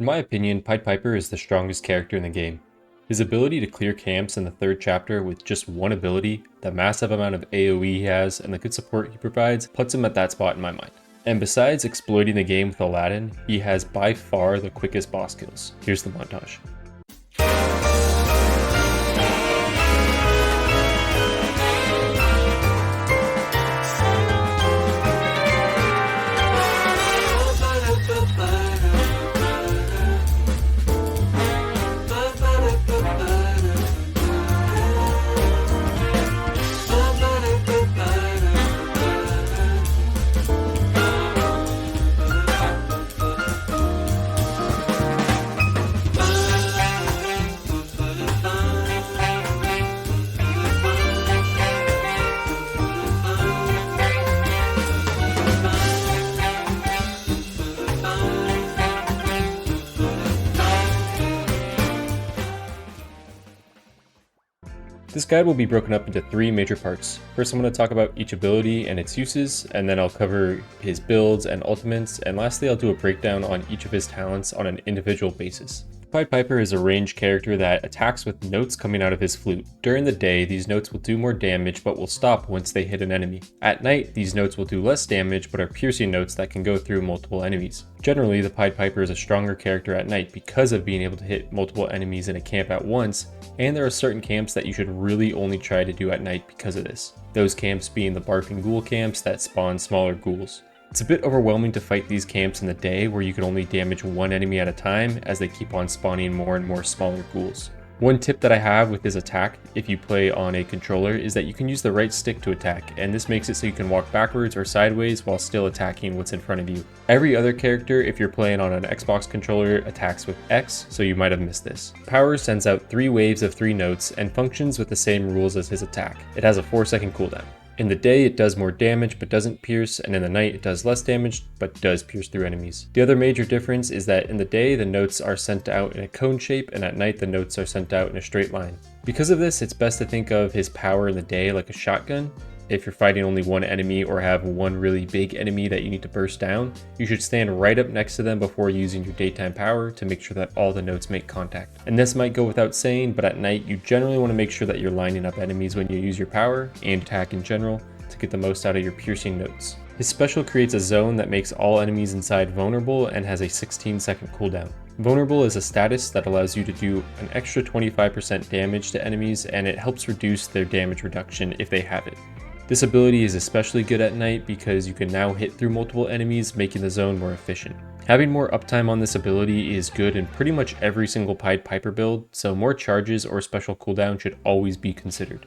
In my opinion, Pied Piper is the strongest character in the game. His ability to clear camps in the third chapter with just one ability, the massive amount of AoE he has, and the good support he provides puts him at that spot in my mind. And besides exploiting the game with Aladdin, he has by far the quickest boss kills. Here's the montage. This guide will be broken up into 3 major parts. First, I'm going to talk about each ability and its uses, and then I'll cover his builds and ultimates, and lastly I'll do a breakdown on each of his talents on an individual basis. Pied Piper is a ranged character that attacks with notes coming out of his flute. During the day, these notes will do more damage but will stop once they hit an enemy. At night, these notes will do less damage but are piercing notes that can go through multiple enemies. Generally, the Pied Piper is a stronger character at night because of being able to hit multiple enemies in a camp at once, and there are certain camps that you should really only try to do at night because of this. Those camps being the barfing ghoul camps that spawn smaller ghouls. It's a bit overwhelming to fight these camps in the day where you can only damage one enemy at a time as they keep on spawning more and more smaller ghouls. One tip that I have with his attack, if you play on a controller, is that you can use the right stick to attack, and this makes it so you can walk backwards or sideways while still attacking what's in front of you. Every other character, if you're playing on an Xbox controller, attacks with X, so you might have missed this. Power sends out 3 waves of 3 notes and functions with the same rules as his attack. It has a 4-second cooldown. In the day, it does more damage but doesn't pierce, and in the night, it does less damage but does pierce through enemies. The other major difference is that in the day, the notes are sent out in a cone shape, and at night, the notes are sent out in a straight line. Because of this, it's best to think of his power in the day like a shotgun. If you're fighting only one enemy or have one really big enemy that you need to burst down, you should stand right up next to them before using your daytime power to make sure that all the notes make contact. And this might go without saying, but at night you generally want to make sure that you're lining up enemies when you use your power and attack in general to get the most out of your piercing notes. His special creates a zone that makes all enemies inside vulnerable and has a 16-second cooldown. Vulnerable is a status that allows you to do an extra 25% damage to enemies, and it helps reduce their damage reduction if they have it. This ability is especially good at night because you can now hit through multiple enemies, making the zone more efficient. Having more uptime on this ability is good in pretty much every single Pied Piper build, so more charges or special cooldown should always be considered.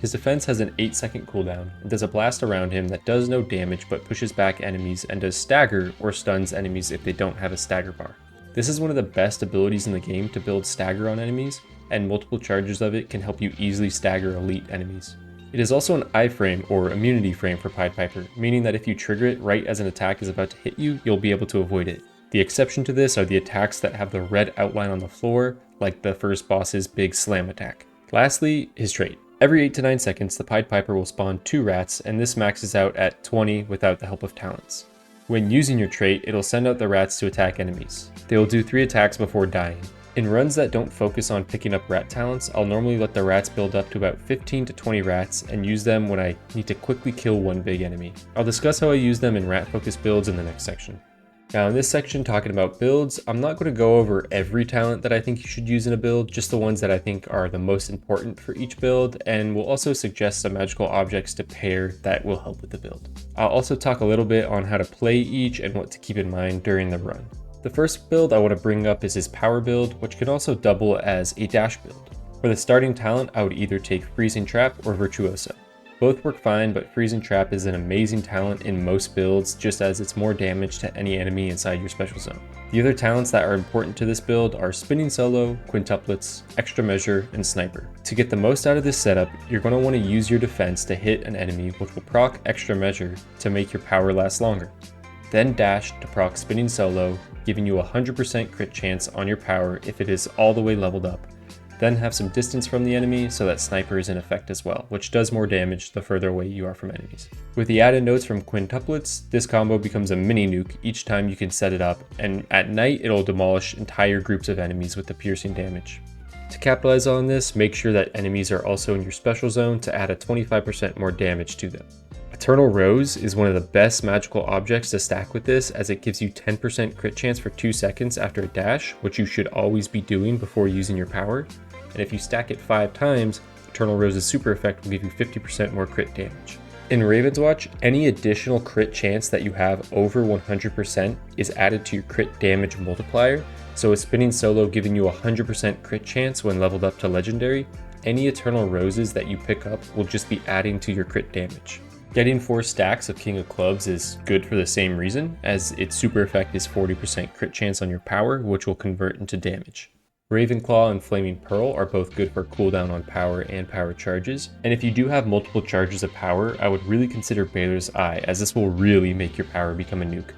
His defense has an 8-second cooldown and does a blast around him that does no damage but pushes back enemies and does stagger or stuns enemies if they don't have a stagger bar. This is one of the best abilities in the game to build stagger on enemies, and multiple charges of it can help you easily stagger elite enemies. It is also an iframe or immunity frame for Pied Piper, meaning that if you trigger it right as an attack is about to hit you, you'll be able to avoid it. The exception to this are the attacks that have the red outline on the floor, like the first boss's big slam attack. Lastly, his trait. Every 8 to 9 seconds, the Pied Piper will spawn 2 rats, and this maxes out at 20 without the help of talents. When using your trait, it'll send out the rats to attack enemies. They will do 3 attacks before dying. In runs that don't focus on picking up rat talents, I'll normally let the rats build up to about 15 to 20 rats and use them when I need to quickly kill one big enemy. I'll discuss how I use them in rat-focused builds in the next section. Now in this section talking about builds, I'm not going to go over every talent that I think you should use in a build, just the ones that I think are the most important for each build, and we'll also suggest some magical objects to pair that will help with the build. I'll also talk a little bit on how to play each and what to keep in mind during the run. The first build I want to bring up is his power build, which can also double as a dash build. For the starting talent, I would either take Freezing Trap or Virtuoso. Both work fine, but Freezing Trap is an amazing talent in most builds just as it's more damage to any enemy inside your special zone. The other talents that are important to this build are Spinning Solo, Quintuplets, Extra Measure, and Sniper. To get the most out of this setup, you're going to want to use your defense to hit an enemy, which will proc Extra Measure to make your power last longer. Then dash to proc Spinning Solo, giving you a 100% crit chance on your power if it is all the way leveled up. then have some distance from the enemy so that sniper is in effect as well, which does more damage the further away you are from enemies. With the added notes from quintuplets, this combo becomes a mini nuke each time you can set it up, and at night it'll demolish entire groups of enemies with the piercing damage. To capitalize on this, make sure that enemies are also in your special zone to add a 25% more damage to them. Eternal Rose is one of the best magical objects to stack with this, as it gives you 10% crit chance for 2 seconds after a dash, which you should always be doing before using your power. And if you stack it 5 times, Eternal Rose's super effect will give you 50% more crit damage. In Ravenswatch, any additional crit chance that you have over 100% is added to your crit damage multiplier, so with Spinning Solo giving you 100% crit chance when leveled up to Legendary, any Eternal Roses that you pick up will just be adding to your crit damage. Getting 4 stacks of King of Clubs is good for the same reason, as its super effect is 40% crit chance on your power, which will convert into damage. Ravenclaw and Flaming Pearl are both good for cooldown on power and power charges, and if you do have multiple charges of power, I would really consider Baylor's Eye, as this will really make your power become a nuke.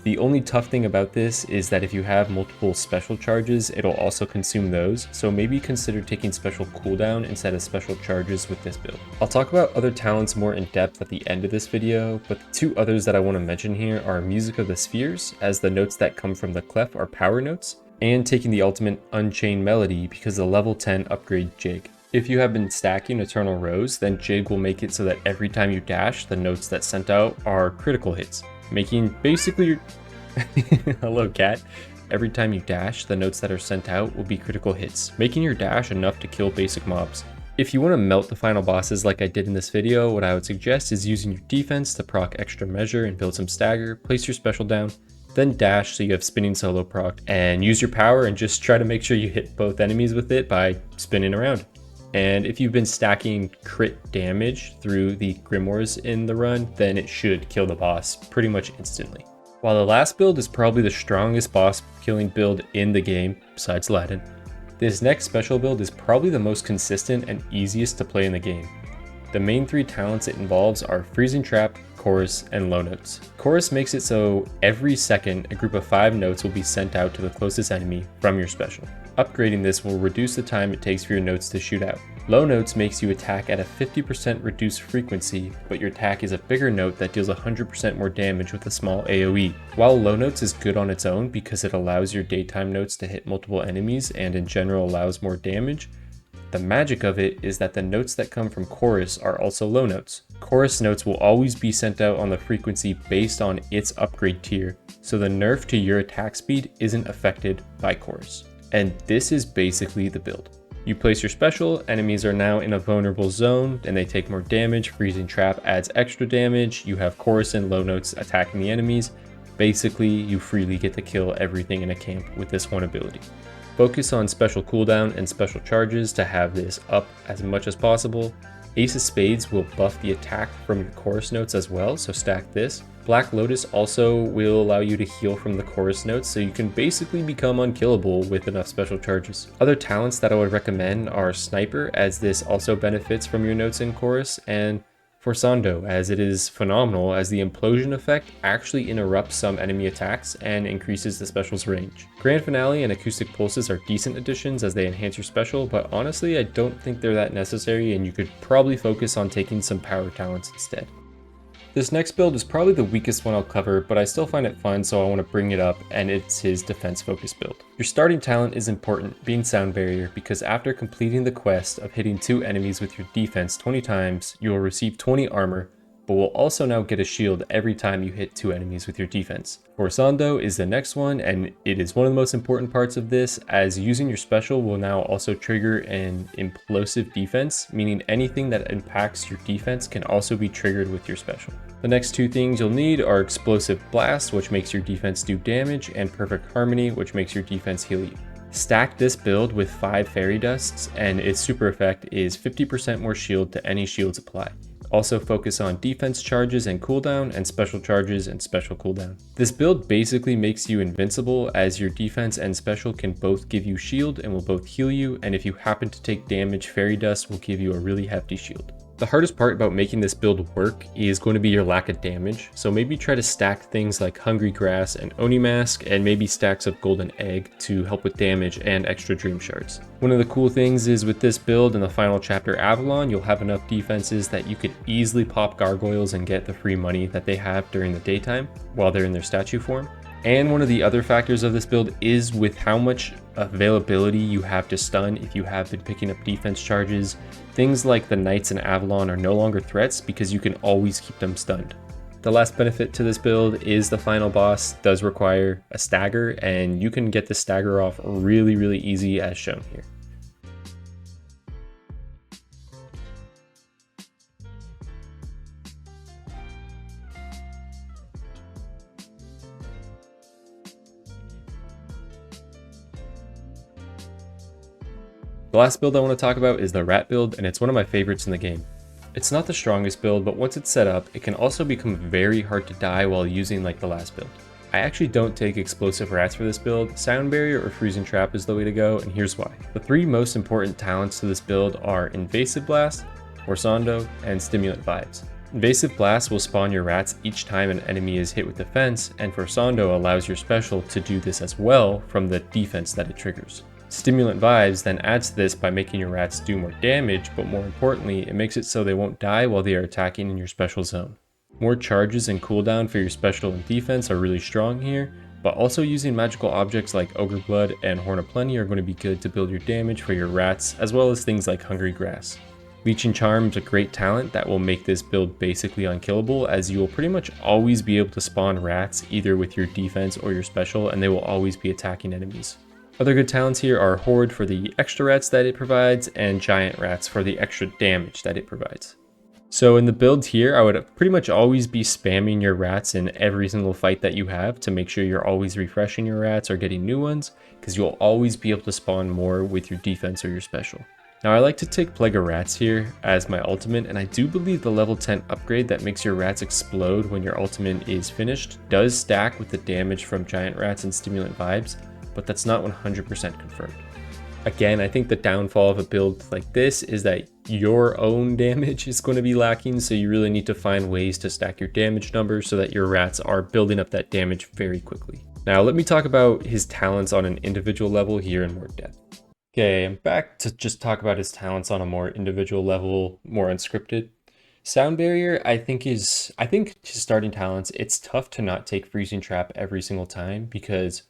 The only tough thing about this is that if you have multiple special charges, it'll also consume those, so maybe consider taking special cooldown instead of special charges with this build. I'll talk about other talents more in depth at the end of this video, but the 2 others that I want to mention here are Music of the Spheres, as the notes that come from the clef are power notes, and taking the ultimate Unchained Melody because the level 10 upgrade Jig. If you have been stacking Eternal Rose, then Jig will make it so that every time you dash, the notes that sent out are critical hits, making basically your hello cat. Every time you dash, the notes that are sent out will be critical hits, making your dash enough to kill basic mobs. If you want to melt the final bosses like I did in this video, what I would suggest is using your defense to proc extra measure and build some stagger, place your special down, then dash so you have Spinning Solo proc, and use your power and just try to make sure you hit both enemies with it by spinning around. And if you've been stacking crit damage through the Grimoires in the run, then it should kill the boss pretty much instantly. While the last build is probably the strongest boss killing build in the game, besides Latin, this next special build is probably the most consistent and easiest to play in the game. The main 3 talents it involves are Freezing Trap, Chorus, and Low Notes. Chorus makes it so every second a group of 5 notes will be sent out to the closest enemy from your special. Upgrading this will reduce the time it takes for your notes to shoot out. Low Notes makes you attack at a 50% reduced frequency, but your attack is a bigger note that deals 100% more damage with a small AoE. While Low Notes is good on its own because it allows your daytime notes to hit multiple enemies and in general allows more damage, the magic of it is that the notes that come from Chorus are also low notes. Chorus notes will always be sent out on the frequency based on its upgrade tier, so the nerf to your attack speed isn't affected by Chorus. And this is basically the build. You place your special, enemies are now in a vulnerable zone and they take more damage. Freezing Trap adds extra damage. You have Chorus and Low Notes attacking the enemies. Basically, you freely get to kill everything in a camp with this one ability. Focus on special cooldown and special charges to have this up as much as possible. Ace of Spades will buff the attack from your chorus notes as well, so stack this. Black Lotus also will allow you to heal from the chorus notes, so you can basically become unkillable with enough special charges. Other talents that I would recommend are Sniper, as this also benefits from your notes in chorus, and Forsando, as it is phenomenal as the implosion effect actually interrupts some enemy attacks and increases the special's range. Grand Finale and Acoustic Pulses are decent additions as they enhance your special, but honestly I don't think they're that necessary and you could probably focus on taking some power talents instead. This next build is probably the weakest one I'll cover, but I still find it fun, so I want to bring it up, and it's his defense focused build. Your starting talent is important, being Sound Barrier, because after completing the quest of hitting 2 enemies with your defense 20 times, you will receive 20 armor, but will also now get a shield every time you hit 2 enemies with your defense. Forsando is the next one, and it is one of the most important parts of this, as using your special will now also trigger an implosive defense, meaning anything that impacts your defense can also be triggered with your special. The next 2 things you'll need are Explosive Blast, which makes your defense do damage, and Perfect Harmony, which makes your defense heal you. Stack this build with 5 Fairy Dusts, and its super effect is 50% more shield to any shields applied. Also focus on defense charges and cooldown, and special charges and special cooldown. This build basically makes you invincible, as your defense and special can both give you shield and will both heal you, and if you happen to take damage, Fairy Dust will give you a really hefty shield. The hardest part about making this build work is going to be your lack of damage, so maybe try to stack things like Hungry Grass and Oni Mask, and maybe stacks of Golden Egg to help with damage and extra Dream Shards. One of the cool things is with this build in the final chapter Avalon, you'll have enough defenses that you could easily pop Gargoyles and get the free money that they have during the daytime while they're in their statue form. And one of the other factors of this build is with how much availability you have to stun if you have been picking up defense charges. Things like the Knights and Avalon are no longer threats because you can always keep them stunned. The last benefit to this build is the final boss does require a stagger, and you can get the stagger off really easy as shown here. The last build I want to talk about is the Rat build, and it's one of my favorites in the game. It's not the strongest build, but once it's set up, it can also become very hard to die while using like the last build. I actually don't take explosive rats for this build. Sound Barrier or Freezing Trap is the way to go, and here's why. The three most important talents to this build are Invasive Blast, Horsando, and Stimulant Vibes. Invasive Blast will spawn your rats each time an enemy is hit with defense, and Horsando allows your special to do this as well from the defense that it triggers. Stimulant Vibes then adds to this by making your rats do more damage, but more importantly, it makes it so they won't die while they are attacking in your special zone. More charges and cooldown for your special and defense are really strong here, but also using magical objects like Ogre Blood and Horn of Plenty are going to be good to build your damage for your rats, as well as things like Hungry Grass. Leeching Charm is a great talent that will make this build basically unkillable, as you will pretty much always be able to spawn rats either with your defense or your special, and they will always be attacking enemies. Other good talents here are Horde for the extra rats that it provides, and Giant Rats for the extra damage that it provides. So in the build here, I would pretty much always be spamming your rats in every single fight that you have to make sure you're always refreshing your rats or getting new ones, because you'll always be able to spawn more with your defense or your special. Now I like to take Plague of Rats here as my ultimate, and I do believe the level 10 upgrade that makes your rats explode when your ultimate is finished does stack with the damage from Giant Rats and Stimulant Vibes, but that's not 100% confirmed. Again, I think the downfall of a build like this is that your own damage is going to be lacking, so you really need to find ways to stack your damage numbers so that your rats are building up that damage very quickly. Now let me talk about his talents on an individual level here in more depth. Okay, I'm back to just talk about his talents on a more individual level, more unscripted. Sound Barrier, I think his starting talents, it's tough to not take Freezing Trap every single time because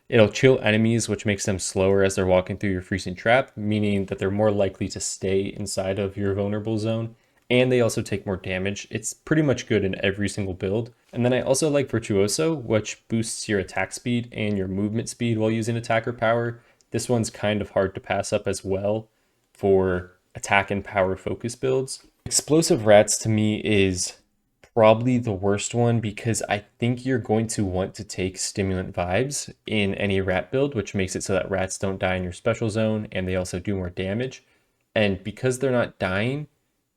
it'll chill enemies, which makes them slower as they're walking through your Freezing Trap, meaning that they're more likely to stay inside of your vulnerable zone, and they also take more damage. It's pretty much good in every single build. And then I also like Virtuoso, which boosts your attack speed and your movement speed while using attacker power. This one's kind of hard to pass up as well for attack and power focus builds. Explosive Rats to me is probably the worst one because I think you're going to want to take Stimulant Vibes in any rat build, which makes it so that rats don't die in your special zone and they also do more damage. And because they're not dying,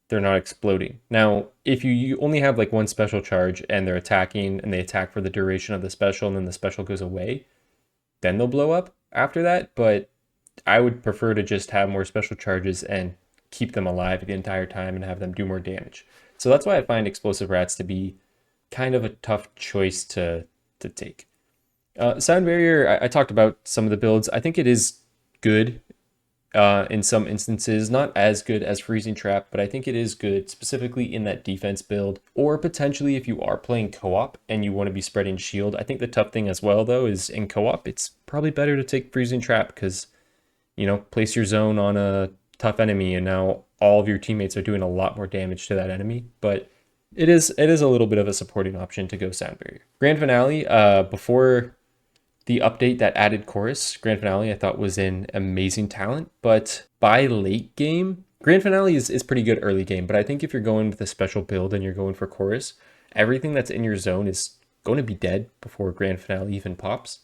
they're not exploding. Now, if you only have like one special charge and they're attacking and they attack for the duration of the special and then the special goes away, then they'll blow up after that. But I would prefer to just have more special charges and keep them alive the entire time and have them do more damage. So that's why I find Explosive Rats to be kind of a tough choice to take. Sound Barrier, I talked about some of the builds. I think it is good in some instances, not as good as Freezing Trap, but I think it is good specifically in that defense build, or potentially if you are playing co-op and you want to be spreading shield. I think the tough thing as well though is in co-op, it's probably better to take Freezing Trap because, you know, place your zone on a tough enemy and now all of your teammates are doing a lot more damage to that enemy, but it is a little bit of a supporting option to go Sound Barrier. Grand Finale, before the update that added Chorus, Grand Finale I thought was an amazing talent, but by late game, Grand Finale is pretty good early game, but I think if you're going with a special build and you're going for Chorus, everything that's in your zone is going to be dead before Grand Finale even pops.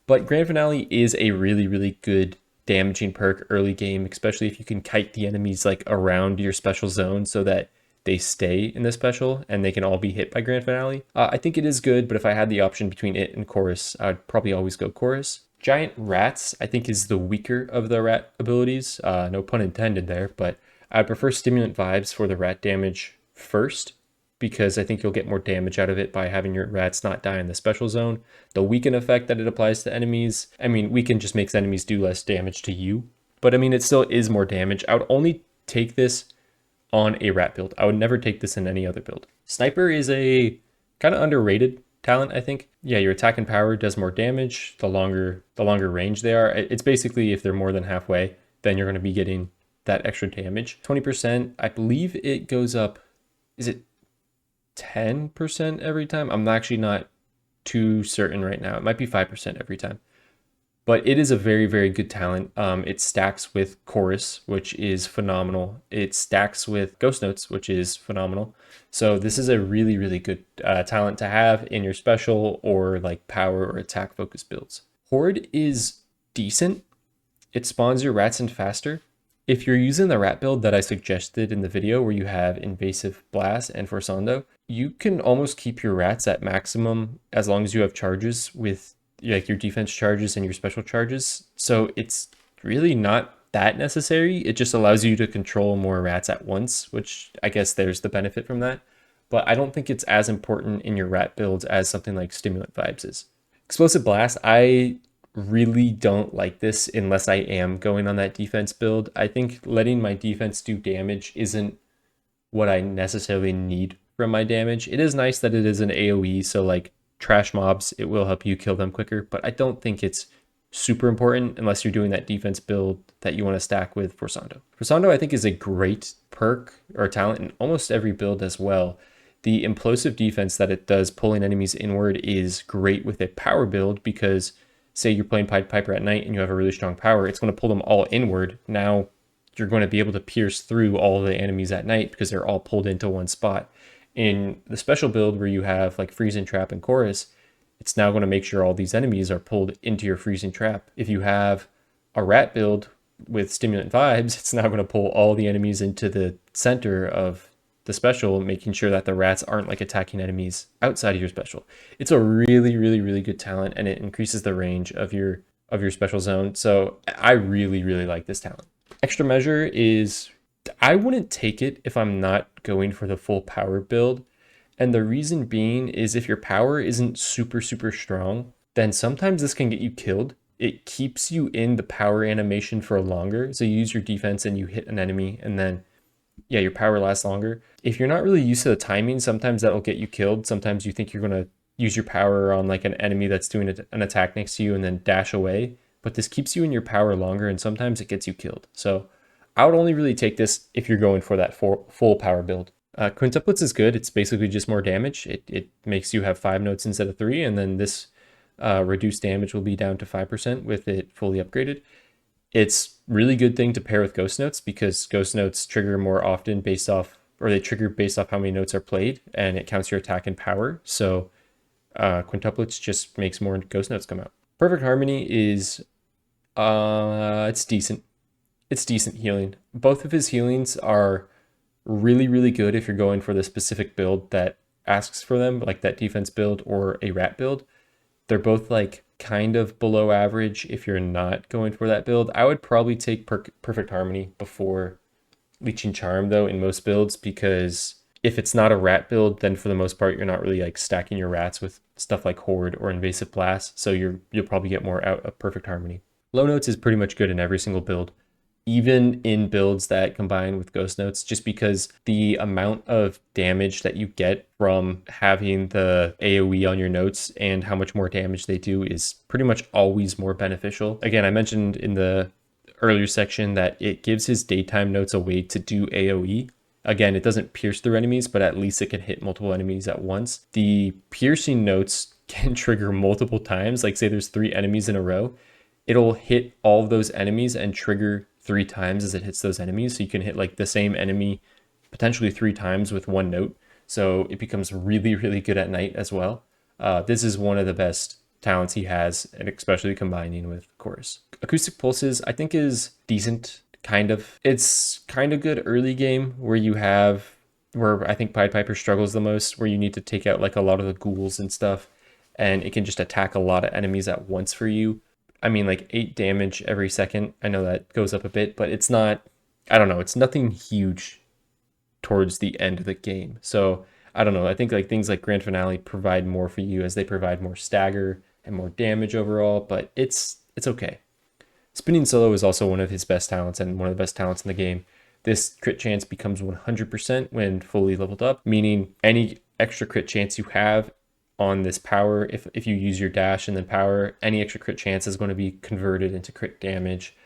But Grand Finale is a really good damaging perk early game, especially if you can kite the enemies like around your special zone so that they stay in the special and they can all be hit by Grand Finale. I think it is good, but if I had the option between it and Chorus, I'd probably always go Chorus. Giant Rats, I think, is the weaker of the rat abilities. No pun intended there, but I'd prefer Stimulant Vibes for the rat damage first, because I think you'll get more damage out of it by having your rats not die in the special zone. The weaken effect that it applies to enemies, I mean, weaken just makes enemies do less damage to you, but I mean, it still is more damage. I would only take this on a rat build. I would never take this in any other build. Sniper is a kind of underrated talent, I think. Yeah, your attack and power does more damage the longer range they are. It's basically if they're more than halfway, then you're going to be getting that extra damage. 20%, I believe it goes up, is it 10% every time? I'm actually not too certain right now. It might be 5% every time. But it is a very, very good talent. It stacks with Chorus, which is phenomenal. It stacks with Ghost Notes, which is phenomenal. So this is a really, really good talent to have in your special or like power or attack focus builds. Horde is decent. It spawns your rats in faster. If you're using the rat build that I suggested in the video where you have Invasive Blast and Forsando, you can almost keep your rats at maximum as long as you have charges with like your defense charges and your special charges. So it's really not that necessary. It just allows you to control more rats at once, which I guess there's the benefit from that. But I don't think it's as important in your rat builds as something like Stimulant Vibes is. Explosive Blast, I really don't like this unless I am going on that defense build. I think letting my defense do damage isn't what I necessarily need from my damage. It is nice that it is an AoE, so like trash mobs, it will help you kill them quicker, but I don't think it's super important unless you're doing that defense build that you want to stack with Forsando. Forsando, I think, is a great perk or talent in almost every build as well. The implosive defense that it does pulling enemies inward is great with a power build because say you're playing Pied Piper at night and you have a really strong power, it's going to pull them all inward. Now you're going to be able to pierce through all the enemies at night because they're all pulled into one spot. In the special build where you have like Freezing Trap and Chorus, it's now going to make sure all these enemies are pulled into your Freezing Trap. If you have a rat build with Stimulant Vibes, it's now going to pull all the enemies into the center of the special, making sure that the rats aren't like attacking enemies outside of your special. It's a really, really, really good talent, and it increases the range of your special zone. So I really, really like this talent. Extra Measure is, I wouldn't take it if I'm not going for the full power build. And the reason being is if your power isn't super, super strong, then sometimes this can get you killed. It keeps you in the power animation for longer. So you use your defense and you hit an enemy and then, yeah, your power lasts longer. If you're not really used to the timing, sometimes that'll get you killed. Sometimes you think you're going to use your power on like an enemy that's doing an attack next to you and then dash away. But this keeps you in your power longer and sometimes it gets you killed. So I would only really take this if you're going for that full power build. Quintuplets is good. It's basically just more damage. It makes you have 5 notes instead of 3, and then this reduced damage will be down to 5% with it fully upgraded. It's really good thing to pair with Ghost Notes because Ghost Notes trigger more often based off, or they trigger based off how many notes are played, and it counts your attack and power. So Quintuplets just makes more Ghost Notes come out. Perfect Harmony is, it's decent. It's decent healing. Both of his healings are really, really good if you're going for the specific build that asks for them, like that defense build or a rat build. They're both like kind of below average if you're not going for that build. I would probably take Perfect Harmony before Leeching Charm though in most builds, because if it's not a rat build, then for the most part you're not really like stacking your rats with stuff like Horde or Invasive Blast, so you'll probably get more out of Perfect Harmony. Low Notes is pretty much good in every single build, even in builds that combine with Ghost Notes, just because the amount of damage that you get from having the AoE on your notes and how much more damage they do is pretty much always more beneficial. Again, I mentioned in the earlier section that it gives his daytime notes a way to do AoE. Again, it doesn't pierce through enemies, but at least it can hit multiple enemies at once. The piercing notes can trigger multiple times, like say there's 3 enemies in a row. It'll hit all of those enemies and trigger 3 times as it hits those enemies. So you can hit like the same enemy potentially 3 times with 1 note. So it becomes really, really good at night as well. This is one of the best talents he has, and especially combining with Chorus. Acoustic Pulses, I think, is decent, kind of. It's kind of good early game where I think Pied Piper struggles the most, where you need to take out like a lot of the ghouls and stuff, and it can just attack a lot of enemies at once for you. I mean, like 8 damage every second. I know that goes up a bit, but it's not I don't know, it's nothing huge towards the end of the game. So I don't know. I think like things like Grand Finale provide more for you as they provide more stagger and more damage overall, but it's okay. Spinning Solo is also one of his best talents and one of the best talents in the game. This crit chance becomes 100% when fully leveled up, meaning any extra crit chance you have on this power, if you use your dash and then power, any extra crit chance is going to be converted into crit damage,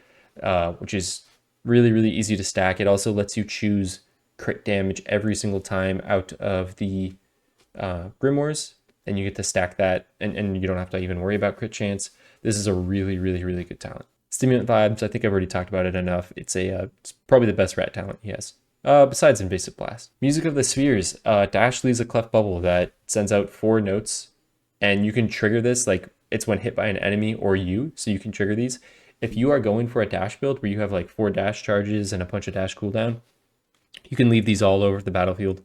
which is really, really easy to stack. It also lets you choose crit damage every single time out of the Grimoires, and you get to stack that, and you don't have to even worry about crit chance. This is a really, really, really good talent. Stimulant Vibes, I think I've already talked about it enough. It's probably the best rat talent he has. Besides Invasive Blast. Music of the Spheres. Dash leaves a cleft bubble that sends out 4 notes, and you can trigger this, like it's when hit by an enemy or you, so you can trigger these. If you are going for a dash build where you have like 4 dash charges and a bunch of dash cooldown, you can leave these all over the battlefield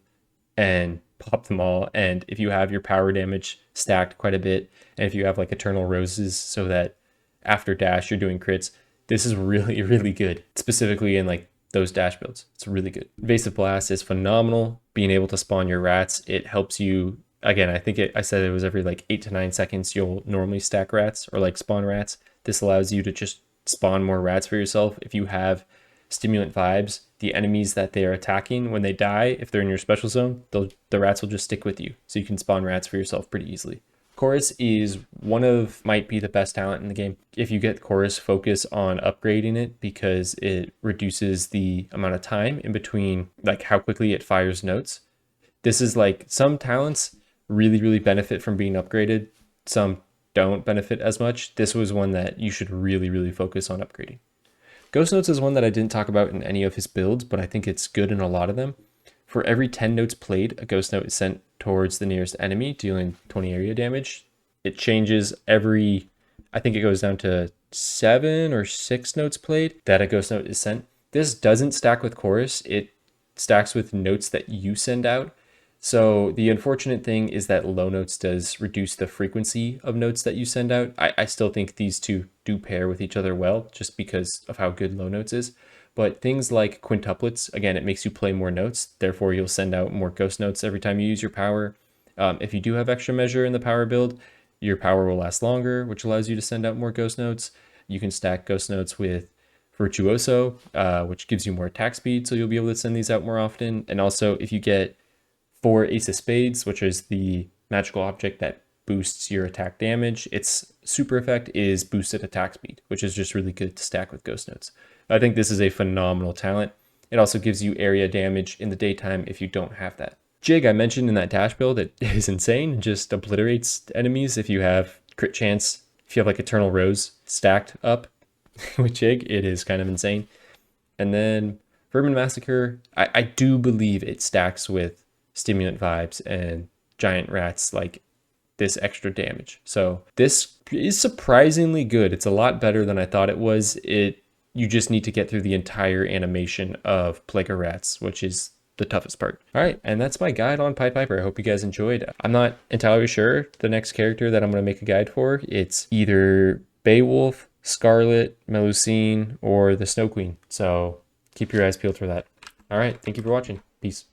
and pop them all. And if you have your power damage stacked quite a bit, and if you have like Eternal Roses so that after dash you're doing crits, this is really, really good, specifically in like those dash builds. It's really good. Invasive Blast is phenomenal. Being able to spawn your rats, it helps you. Again, I said it was every like 8 to 9 seconds you'll normally stack rats or like spawn rats. This allows you to just spawn more rats for yourself. If you have Stimulant Vibes, the enemies that they're attacking, when they die, if they're in your special zone, the rats will just stick with you. So you can spawn rats for yourself pretty easily. Chorus is might be the best talent in the game. If you get Chorus, focus on upgrading it because it reduces the amount of time in between, like how quickly it fires notes. This is like some talents really, really benefit from being upgraded. Some don't benefit as much. This was one that you should really, really focus on upgrading. Ghost Notes is one that I didn't talk about in any of his builds, but I think it's good in a lot of them. For every 10 notes played, a Ghost Note is sent towards the nearest enemy, dealing 20 area damage. It changes I think it goes down to 7 or 6 notes played that a Ghost Note is sent. This doesn't stack with Chorus. It stacks with notes that you send out. So the unfortunate thing is that low notes does reduce the frequency of notes that you send out. I still think these two do pair with each other well, just because of how good low notes is. But things like quintuplets, again, it makes you play more notes. Therefore, you'll send out more ghost notes every time you use your power. If you do have extra measure in the power build, your power will last longer, which allows you to send out more ghost notes. You can stack ghost notes with Virtuoso, which gives you more attack speed, so you'll be able to send these out more often. And also, if you get 4 Ace of Spades, which is the magical object that boosts your attack damage, its super effect is boosted attack speed, which is just really good to stack with ghost notes. I think this is a phenomenal talent. It also gives you area damage in the daytime if you don't have that. Jig, I mentioned in that dash build, it is insane. It just obliterates enemies if you have crit chance. If you have like Eternal Rose stacked up with Jig, it is kind of insane. And then Vermin Massacre, I do believe it stacks with Stimulant Vibes and Giant Rats, like this extra damage. So this is surprisingly good. It's a lot better than I thought it was. You just need to get through the entire animation of Plague of Rats, which is the toughest part. All right, and that's my guide on Pied Piper. I hope you guys enjoyed. I'm not entirely sure the next character that I'm going to make a guide for. It's either Beowulf, Scarlet, Melusine, or the Snow Queen. So keep your eyes peeled for that. All right, thank you for watching. Peace.